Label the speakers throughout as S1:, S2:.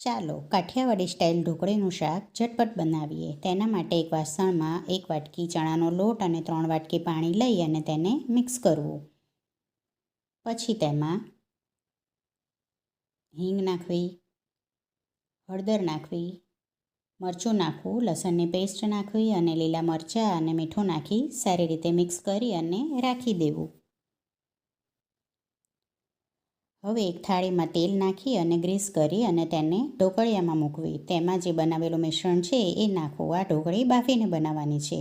S1: ચાલો કાઠિયાવાડી સ્ટાઇલ ઢોકળીનું શાક ઝટપટ બનાવીએ. તેના માટે એક વાસણમાં 1 વાટકી ચણાનો લોટ અને 3 વાટકી પાણી લઈ અને તેને મિક્સ કરવું. પછી તેમાં હિંગ નાખવી, હળદર નાખવી, મરચું નાખવું, લસણની પેસ્ટ નાખવી અને લીલા મરચાં અને મીઠું નાખી સારી રીતે મિક્સ કરી અને રાખી દેવું. હવે એક થાળીમાં તેલ નાખી અને ગ્રીસ કરી અને તેને ઢોકળિયામાં મૂકવી. તેમાં જે બનાવેલું મિશ્રણ છે એ નાખવું. આ ઢોકળી બાફીને બનાવવાની છે.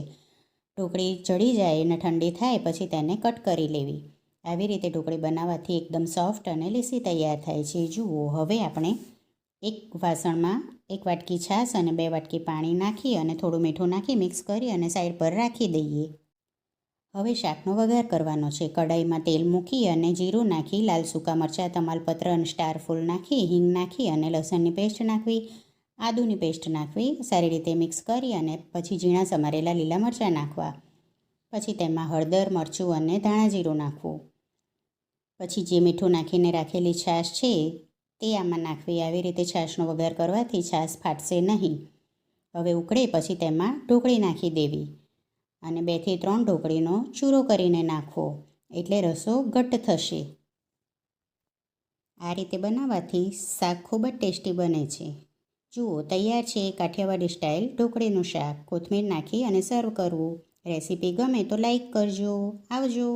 S1: ઢોકળી ચડી જાય અને ઠંડી થાય પછી તેને કટ કરી લેવી. આવી રીતે ઢોકળી બનાવવાથી એકદમ સોફ્ટ અને લીસી તૈયાર થાય છે. જુઓ, હવે આપણે એક વાસણમાં 1 વાટકી છાશ અને 2 વાટકી પાણી નાખી અને થોડું મીઠું નાખી મિક્સ કરી અને સાઈડ પર રાખી દઈએ. હવે શાકનો વઘાર કરવાનો છે. કઢાઈમાં તેલ મૂકી અને જીરું નાખી, લાલ સૂકા મરચાં, તમાલપત્ર અને સ્ટાર ફૂલ નાખી, હિંગ નાખી અને લસણની પેસ્ટ નાખવી, આદુની પેસ્ટ નાખવી, સારી રીતે મિક્સ કરી અને પછી ઝીણા સમારેલા લીલા મરચાં નાખવા. પછી તેમાં હળદર, મરચું અને ધાણા જીરું નાખવું. પછી જે મીઠું નાખીને રાખેલી છાશ છે તે આમાં નાખવી. આવી રીતે છાશનો વઘાર કરવાથી છાશ ફાટશે નહીં. હવે ઉકળે પછી તેમાં ઢોકળી નાખી દેવી અને 2 થી 3 ઢોકળીનો ચૂરો કરીને નાખવો એટલે રસો ઘટ્ટ થશે. આ રીતે બનાવવાથી શાક ખૂબ જ ટેસ્ટી બને છે. જુઓ, તૈયાર છે કાઠિયાવાડી સ્ટાઇલ ઢોકળીનું શાક. કોથમીર નાખી અને સર્વ કરવું. રેસીપી ગમે તો લાઈક કરજો. આવજો.